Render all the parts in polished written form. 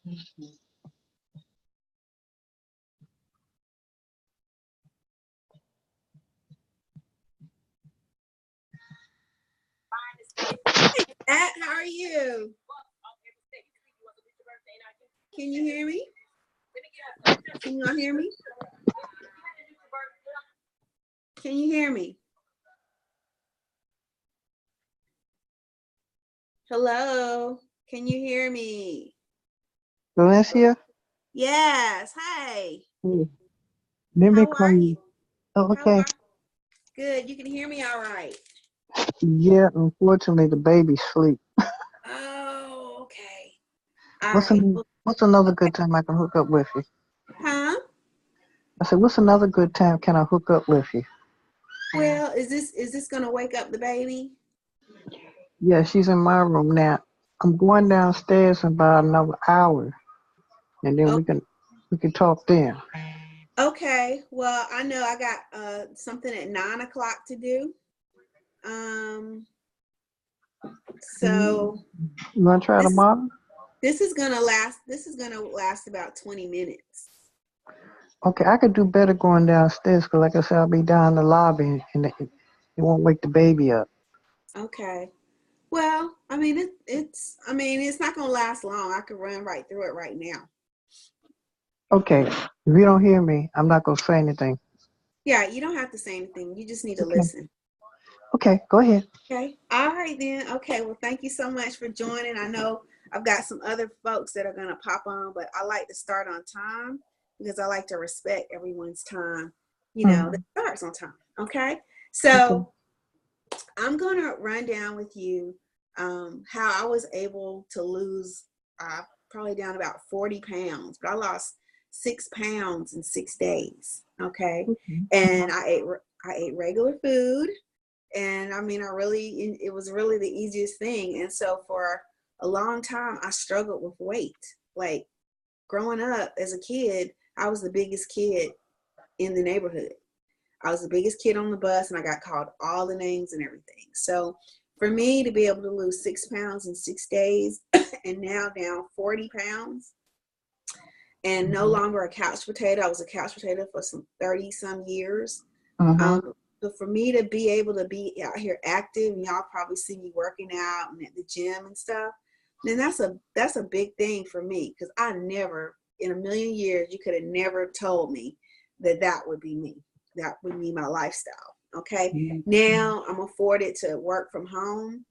Matt, how are you? Can you hear me? Can you not hear me? Can you hear me? Hello, can you hear me? Valencia? Yes, hi. Hey, let me How call are you? you. Oh, How okay. are Good, you can hear me all right. Yeah, unfortunately, the baby's asleep. Oh, okay. All What's right. an, Well, what's another good time I can hook up with you? huh? I said, what's another good time can I hook up with you? Well, is this gonna wake up the baby? Yeah, she's in my room now. I'm going downstairs in about another hour, and then Oh, we can talk then. okay. Well, I know I got something at 9 o'clock to do. Um, You so want to try this tomorrow? this is gonna last. This is gonna last about 20 minutes. Okay, I could do better going downstairs because, like I said, I'll be down in the lobby, and it won't wake the baby up. Okay. Well, I mean it's not gonna last long. I could run right through it right now. Okay, if you don't hear me, I'm not gonna say anything. Yeah, you don't have to say anything. You just need to Okay, listen. okay, go ahead. Okay. All right then. Okay. Well, thank you so much for joining. I know I've got some other folks that are gonna pop on, but I like to start on time because I like to respect everyone's time. That Mhm. starts on time. Okay. Okay. So I'm gonna run down with you how I was able to lose probably down about 40 pounds, but I lost 6 pounds in 6 days. Okay, Okay. and I ate regular food, and I mean it was really the easiest thing. And so for a long time, I struggled with weight. Like growing up as a kid, I was the biggest kid in the neighborhood. I was the biggest kid on the bus and I got called all the names and everything. So for me to be able to lose 6 pounds in 6 days and now down 40 pounds and no longer a couch potato, I was a couch potato for some 30 some years. Uh-huh. But for me to be able to be out here active, and y'all probably see me working out and at the gym and stuff, then that's a big thing for me because I never in a million years you could have never told me that would be me. That would be my lifestyle. Okay. Now I'm afforded to work from home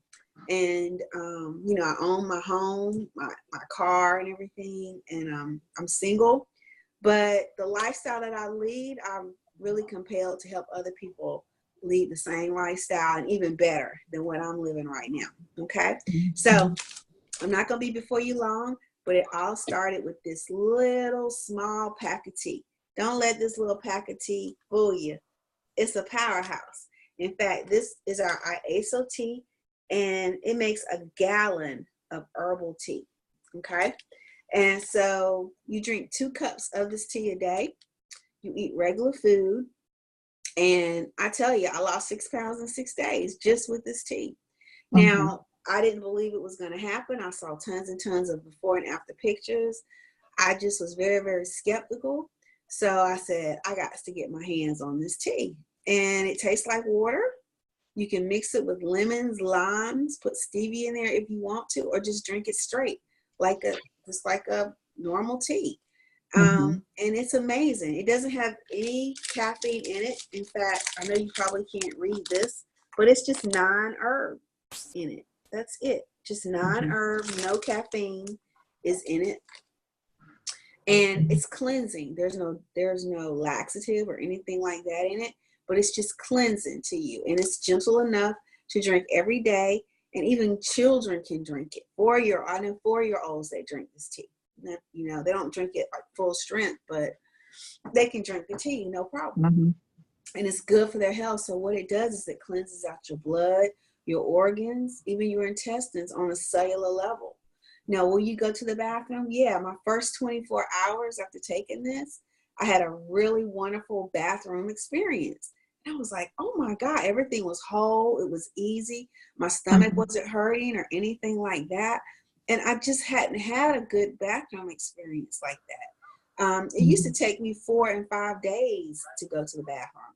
and I own my home, my car and everything, and I'm single. But the lifestyle that I lead, I'm really compelled to help other people lead the same lifestyle and even better than what I'm living right now. Okay. So I'm not going to be before you long, but it all started with this little small pack of tea. Don't let this little pack of tea fool you. It's a powerhouse. In fact, this is our Iaso tea, and it makes a gallon of herbal tea. Okay. And so you drink 2 cups of this tea a day. You eat regular food. And I tell you, I lost 6 pounds in 6 days just with this tea. Mm-hmm. Now, I didn't believe it was going to happen. I saw tons and tons of before and after pictures. I just was very, very skeptical. So I said, I got to get my hands on this tea. And it tastes like water. You can mix it with lemons, limes, put stevia in there if you want to, or just drink it straight, just like a normal tea. Mm-hmm. And it's amazing. It doesn't have any caffeine in it. In fact, I know you probably can't read this, but it's just 9 herbs in it. That's it. Just 9 herbs, no caffeine is in it. And it's cleansing. There's no laxative or anything like that in it, but it's just cleansing to you. And it's gentle enough to drink every day. And even children can drink it. I know 4-year-olds that drink this tea. They don't drink it like full strength, but they can drink the tea, no problem. Mm-hmm. And it's good for their health. So what it does is it cleanses out your blood, your organs, even your intestines on a cellular level. Now, will you go to the bathroom? Yeah, my first 24 hours after taking this, I had a really wonderful bathroom experience. And I was like, oh my God, everything was whole. It was easy. My stomach Mm-hmm. wasn't hurting or anything like that. And I just hadn't had a good bathroom experience like that. It used to take me 4 and 5 days to go to the bathroom.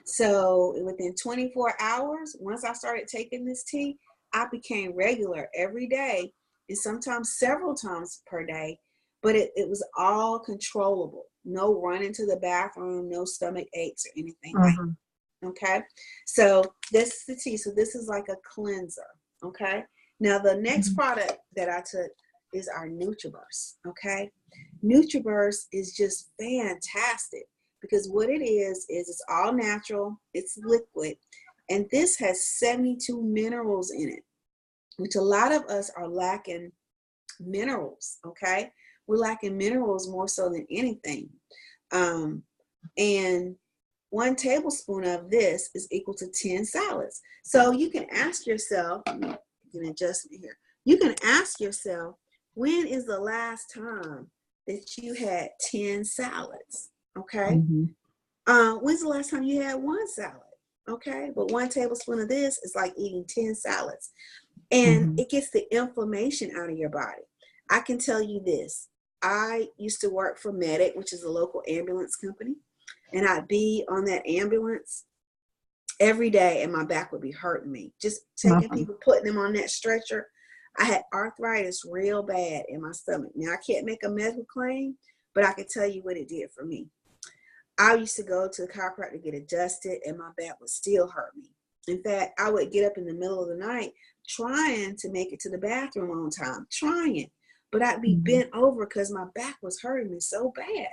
So within 24 hours, once I started taking this tea, I became regular every day and sometimes several times per day. But it was all controllable. No running to the bathroom, no stomach aches or anything like that. Okay. So this is the tea. So this is like a cleanser. Okay. Now the next product that I took is our NutriBurst. Okay. NutriBurst is just fantastic because what it is it's all natural, it's liquid, and this has 72 minerals in it, which a lot of us are lacking minerals. Okay. We're lacking minerals more so than anything. And 1 tablespoon of this is equal to 10 salads. So you can ask yourself, an adjustment here. You can ask yourself, when is the last time that you had 10 salads? Okay. When's the last time you had 1 salad? Okay. But 1 tablespoon of this is like eating 10 salads. And it gets the inflammation out of your body. I can tell you this. I used to work for Medic, which is a local ambulance company. And I'd be on that ambulance every day and my back would be hurting me. Just taking people, putting them on that stretcher. I had arthritis real bad in my stomach. Now, I can't make a medical claim, but I can tell you what it did for me. I used to go to the chiropractor to get adjusted and my back would still hurt me. In fact, I would get up in the middle of the night trying to make it to the bathroom on time, but I'd be bent over because my back was hurting me so bad.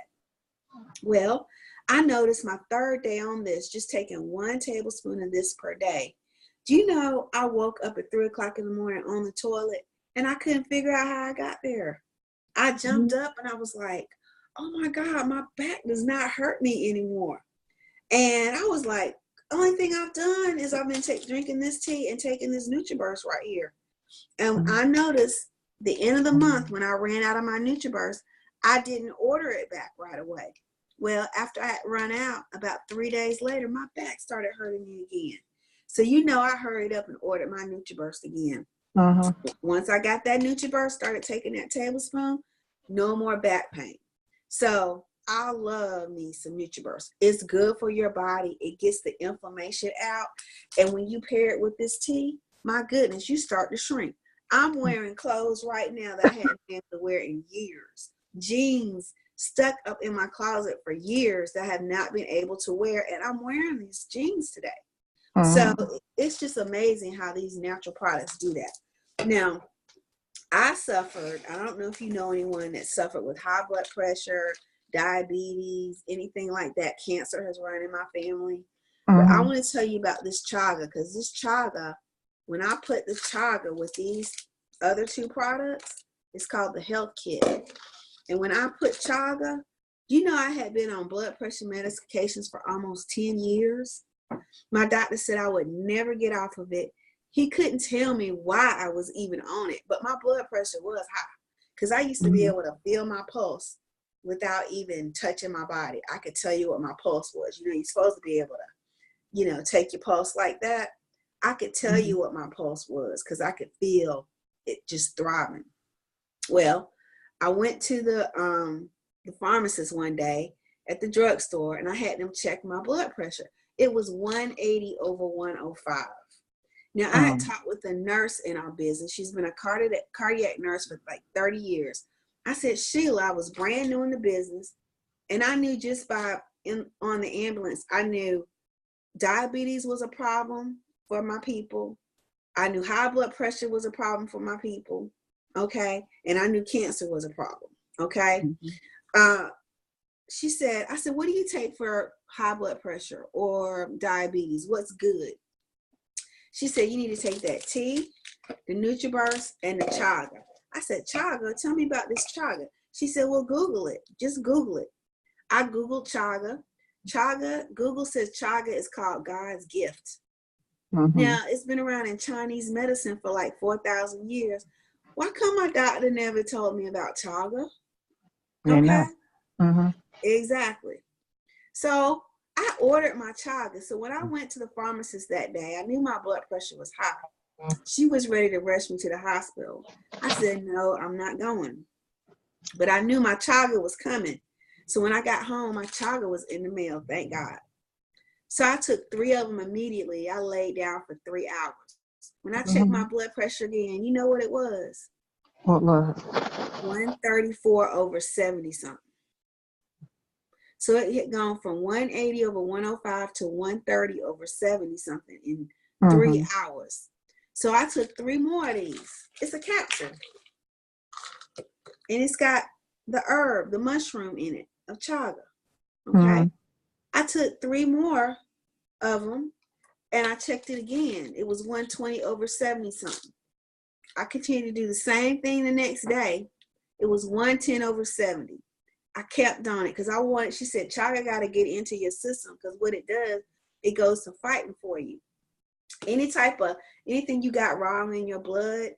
Well, I noticed my 3rd day on this, just taking 1 tablespoon of this per day. Do you know, I woke up at 3 o'clock in the morning on the toilet and I couldn't figure out how I got there. I jumped up and I was like, oh my God, my back does not hurt me anymore. And I was like, only thing I've done is I've been drinking this tea and taking this NutriBurst right here. And I noticed the end of the month when I ran out of my NutriBurst, I didn't order it back right away. Well, after I had run out, about 3 days later, my back started hurting me again. So, I hurried up and ordered my NutriBurst again. Once I got that NutriBurst, started taking that tablespoon, no more back pain. So I love me some NutriBurst. It's good for your body. It gets the inflammation out. And when you pair it with this tea, my goodness, you start to shrink. I'm wearing clothes right now that I hadn't been able to wear in years. Jeans stuck up in my closet for years that I have not been able to wear. And I'm wearing these jeans today. So it's just amazing how these natural products do that. Now, I don't know if you know anyone that suffered with high blood pressure, diabetes, anything like that. Cancer has run in my family. But I want to tell you about this chaga, because this chaga, when I put the chaga with these other 2 products, it's called the health kit. And when I put chaga, I had been on blood pressure medications for almost 10 years. My doctor said I would never get off of it. He couldn't tell me why I was even on it, but my blood pressure was high because I used to be able to feel my pulse without even touching my body. I could tell you what my pulse was. You're supposed to be able to, take your pulse like that. I could tell you what my pulse was because I could feel it just throbbing. Well, I went to the pharmacist one day at the drugstore and I had them check my blood pressure. It was 180 over 105. Now, I had talked with a nurse in our business. She's been a cardiac nurse for like 30 years. I said, Sheila, I was brand new in the business, and I knew just on the ambulance, I knew diabetes was a problem for my people. I knew high blood pressure was a problem for my people, okay? And I knew cancer was a problem, okay? She said, I said, what do you take for high blood pressure or diabetes? What's good? She said, you need to take that tea, the NutriBurst, and the chaga. I said, chaga? Tell me about this chaga. She said, well, Google it. Just Google it. I Googled chaga. Google says chaga is called God's gift. Now, it's been around in Chinese medicine for like 4,000 years. Why come my doctor never told me about chaga? Okay. Exactly. So I ordered my chaga. So when I went to the pharmacist that day, I knew my blood pressure was high. She was ready to rush me to the hospital. I said, no, I'm not going. But I knew my chaga was coming. So when I got home, my chaga was in the mail, thank God. So I took 3 of them immediately. I laid down for 3 hours. When I checked my blood pressure again, you know what it was? What was it? 134/70 something. So it had gone from 180/105 to 130/70 something in 3 hours. So I took 3 more of these. It's a capsule. And it's got the herb, the mushroom in it of chaga. Okay. I took 3 more of them and I checked it again. It was 120/70 something. I continued to do the same thing the next day. It was 110/70. I kept on it because I wanted, she said, chaga got to get into your system because what it does, it goes to fighting for you. Anything you got wrong in your blood,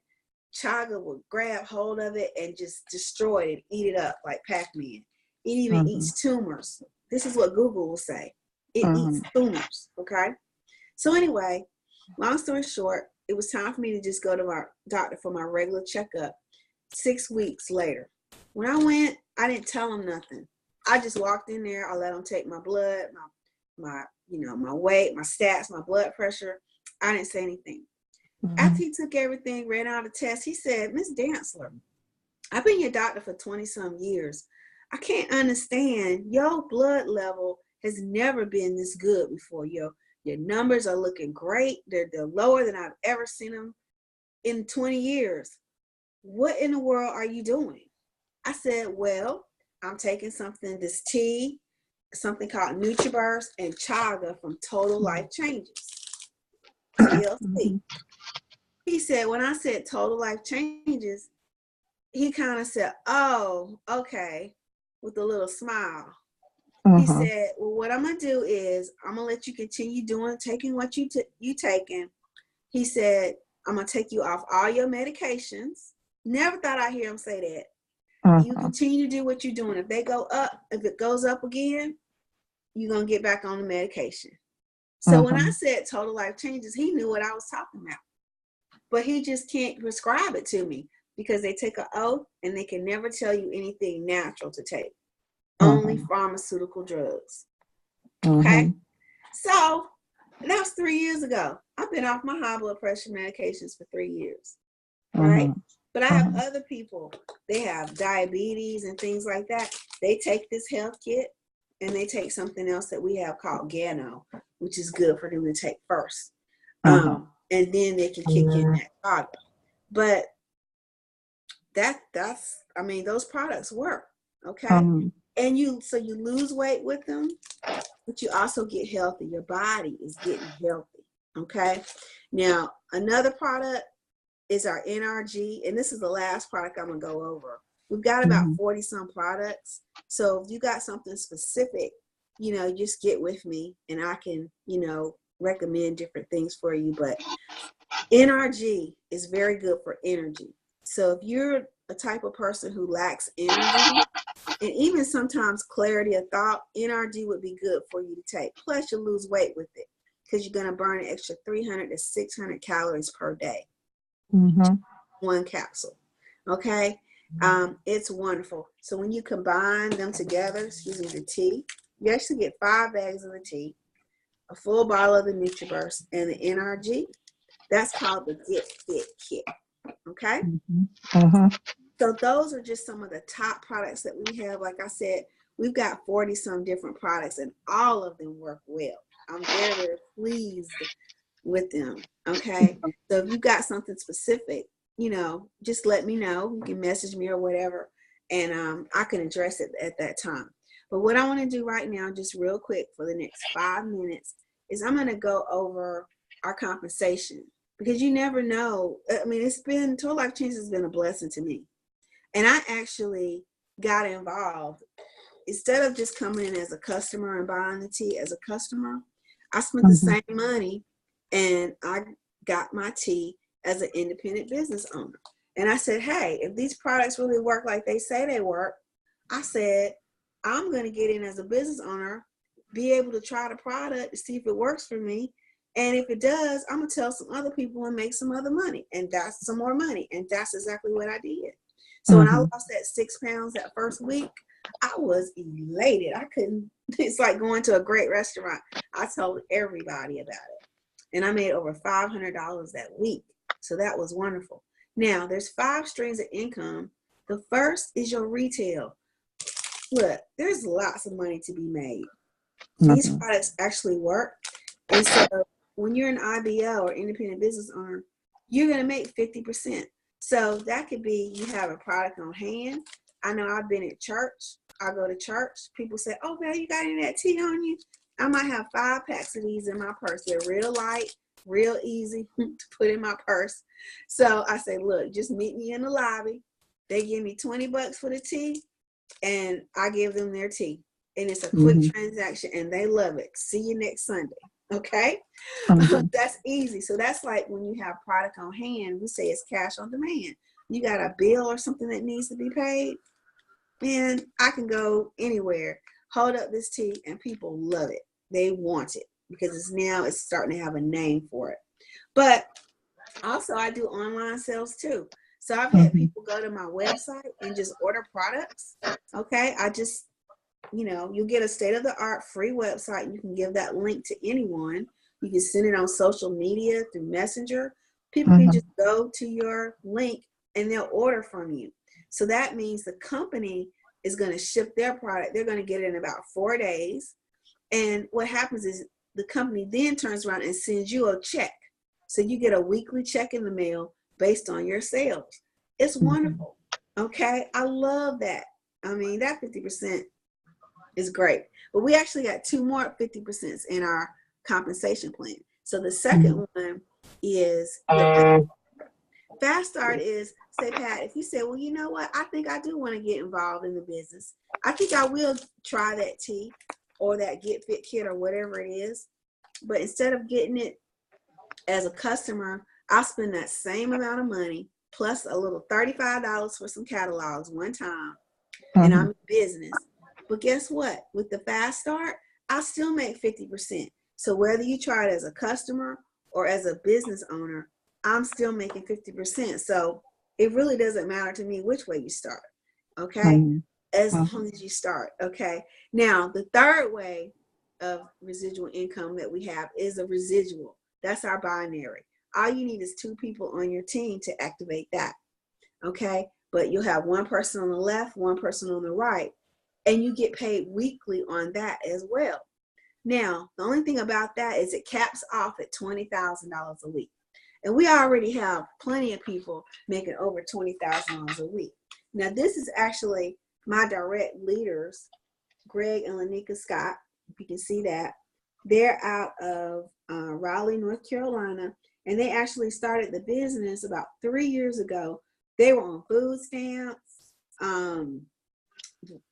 chaga will grab hold of it and just destroy it, eat it up like Pac-Man. It even eats tumors. This is what Google will say. It eats tumors, okay? So anyway, long story short, it was time for me to just go to my doctor for my regular checkup 6 weeks later. When I went, I didn't tell him nothing. I just walked in there. I let him take my blood, my weight, my stats, my blood pressure. I didn't say anything. After he took everything, ran out of tests, he said, Miss Dantzler, I've been your doctor for 20-some years. I can't understand. Your blood level has never been this good before. Your numbers are looking great. They're lower than I've ever seen them in 20 years. What in the world are you doing? I said, well, I'm taking this tea, something called NutriBurst and chaga from Total Life Changes, TLC. He said, when I said Total Life Changes, he kind of said, oh, okay, with a little smile. He said, well, what I'm going to do is I'm going to let you continue taking what you taking. He said, I'm going to take you off all your medications. Never thought I'd hear him say that. You continue to do what you're doing. If it goes up again, you're going to get back on the medication. So when I said Total Life Changes, he knew what I was talking about. But he just can't prescribe it to me because they take an oath and they can never tell you anything natural to take. Only pharmaceutical drugs. Okay? So that was 3 years ago. I've been off my high blood pressure medications for 3 years. Right? But I have other people, they have diabetes and things like that. They take this health kit and they take something else that we have called Gano, which is good for them to take first. And then they can kick in that product. But those products work. Okay. And you lose weight with them, but you also get healthy. Your body is getting healthy. Okay. Now, another product is our NRG, and this is the last product I'm gonna go over. We've got about 40-some products. So if you got something specific, just get with me and I can, recommend different things for you. But NRG is very good for energy. So if you're a type of person who lacks energy and even sometimes clarity of thought, NRG would be good for you to take. Plus you lose weight with it because you're gonna burn an extra 300 to 600 calories per day. One capsule. Okay. It's wonderful. So when you combine them together, the tea, you actually get 5 bags of the tea, a full bottle of the NutriBurst, and the NRG. That's called the Get Fit Kit. Okay. So those are just some of the top products that we have. Like I said, we've got 40-some different products and all of them work well. I'm very, very pleased with them. Okay. So if you got something specific, just let me know. You can message me or whatever, and I can address it at that time. But what I want to do right now, just real quick for the next 5 minutes, is I'm going to go over our compensation because you never know. I mean, Total Life Changes has been a blessing to me. And I actually got involved. Instead of just coming in as a customer and buying the tea as a customer, I spent the same money and I got my tea as an independent business owner. And I said, hey, if these products really work like they say they work, I said, I'm going to get in as a business owner, be able to try the product to see if it works for me, And if it does, I'm going to tell some other people and make some other money. And that's some more money. And that's exactly what I did. So when I lost that 6 pounds that first week, I was elated. I couldn't, it's like going to a great restaurant. I told everybody about it. And I made over $500 that week. So that was wonderful. Now, there's 5 streams of income. The first is your retail. Look, there's lots of money to be made. These products actually work. And so when you're an IBO or independent business owner, you're going to make 50%. So that could be you have a product on hand. I know I've been at church. I go to church. People say, oh, Val, you got any of that tea on you? I might have 5 packs of these in my purse. They're real light, real easy to put in my purse. So I say, look, just meet me in the lobby. They give me $20 for the tea, and I give them their tea. And it's a quick transaction, and they love it. See you next Sunday. Okay? That's easy. So that's like when you have product on hand, we say it's cash on demand. You got a bill or something that needs to be paid, and I can go anywhere, hold up this tea, and people love it. They want it because it's starting to have a name for it. But also I do online sales too. So I've had people go to my website and just order products. Okay. I just, you get a state-of-the-art free website. You can give that link to anyone. You can send it on social media through Messenger. People can just go to your link and they'll order from you. So that means the company is going to ship their product. They're going to get it in about 4 days. And what happens is the company then turns around and sends you a check. So you get a weekly check in the mail based on your sales. It's wonderful. Okay. I love that. I mean, that 50% is great. But we actually got 2 more 50% in our compensation plan. So the second one is Fast Start is, say, Pat, if you say, well, you know what? I think I do want to get involved in the business. I think I will try that tea or that Get Fit kit or whatever it is. But instead of getting it as a customer, I'll spend that same amount of money plus a little $35 for some catalogs one time, and I'm in business. But guess what? With the Fast Start, I still make 50%. So whether you try it as a customer or as a business owner, I'm still making 50%. So it really doesn't matter to me which way you start. Okay. As long as you start. Okay. Now, the third way of residual income that we have is a residual. That's our binary. All you need is 2 people on your team to activate that. Okay. But you'll have 1 person on the left, 1 person on the right, and you get paid weekly on that as well. Now, the only thing about that is it caps off at $20,000 a week. And we already have plenty of people making over $20,000 a week. Now, this is actually my direct leaders, Greg and Lanika Scott. If you can see that. They're out of Raleigh, North Carolina, and they actually started the business about 3 years ago. They were on food stamps.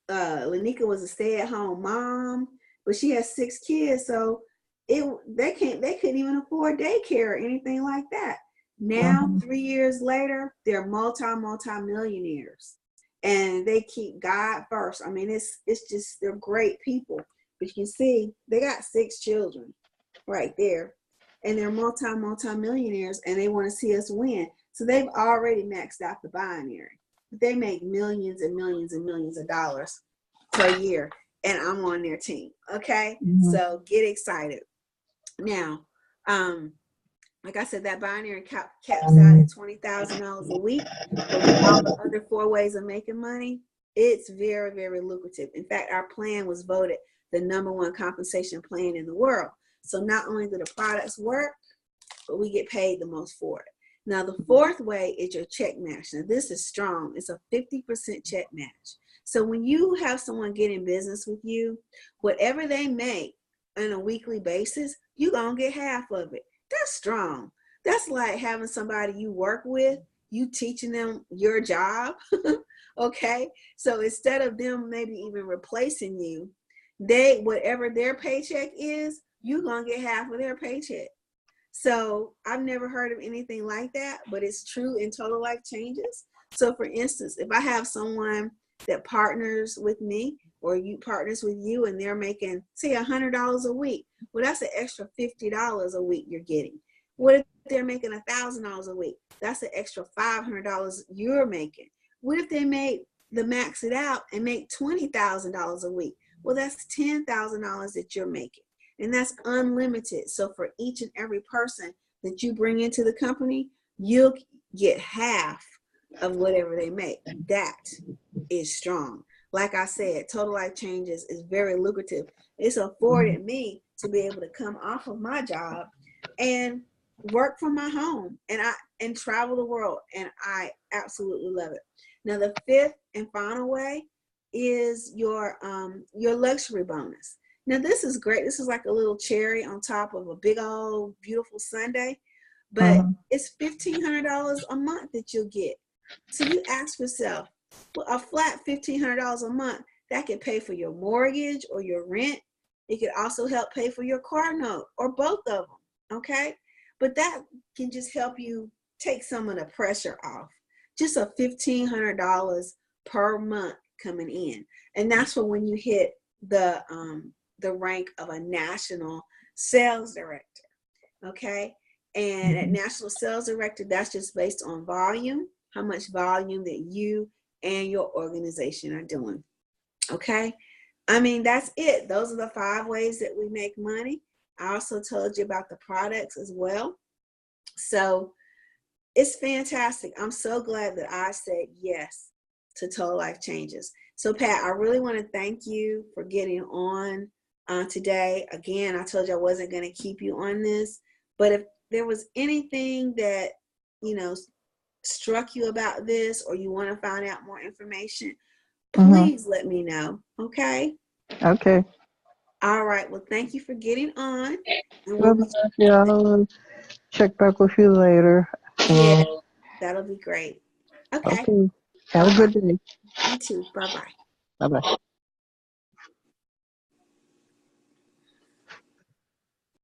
Lanika was a stay-at-home mom, but she has 6 kids, so they couldn't even afford daycare or anything like that. Now, 3 years later, they're multi-millionaires, and they keep God first. I mean, it's just, they're great people. But you can see they got 6 children right there, and they're multi-millionaires, and they want to see us win. So they've already maxed out the binary. They make millions and millions and millions of dollars per year, and I'm on their team. Okay, so get excited. Now, like I said, that binary caps out at $20,000 a week. But with all the other 4 ways of making money, it's very, very lucrative. In fact, our plan was voted the #1 compensation plan in the world. So not only do the products work, but we get paid the most for it. Now, the 4th way is your check match. Now, this is strong. It's a 50% check match. So when you have someone get in business with you, whatever they make on a weekly basis, you're going to get half of it. That's strong. That's like having somebody you work with, you teaching them your job. Okay. So instead of them maybe even replacing you, whatever their paycheck is, you're going to get half of their paycheck. So I've never heard of anything like that, but it's true in Total Life Changes. So for instance, if I have someone that partners with me, or you partners with you and they're making, say, $100 a week. Well, that's an extra $50 a week you're getting. What if they're making $1,000 a week? That's an extra $500 you're making. What if they max it out and make $20,000 a week? Well, that's $10,000 that you're making, and that's unlimited. So for each and every person that you bring into the company, you'll get half of whatever they make. That is strong. Like I said, Total Life Changes is very lucrative. It's afforded me to be able to come off of my job and work from my home and travel the world, and I absolutely love it. Now, the fifth and final way is your luxury bonus. Now, this is great. This is like a little cherry on top of a big old beautiful sundae, but it's $1,500 a month that you'll get. So you ask yourself, well, a flat $1,500 a month, that could pay for your mortgage or your rent. It could also help pay for your car note or both of them, okay? But that can just help you take some of the pressure off. Just a $1,500 per month coming in. And that's for when you hit the rank of a national sales director, okay? And at national sales director, that's just based on volume, how much volume that you and your organization are doing, okay? I mean, that's it. Those are the 5 ways that we make money. I also told you about the products as well. So it's fantastic. I'm so glad that I said yes to Total Life Changes. So Pat, I really want to thank you for getting on today. Again, I told you I wasn't going to keep you on this, but if there was anything that, struck you about this, or you want to find out more information, please let me know. Okay. Okay. All right. Well, thank you for getting on. And I'll check back with you later. Yeah, that'll be great. Okay. Okay. Have a good day. You too. Bye-bye. Bye-bye.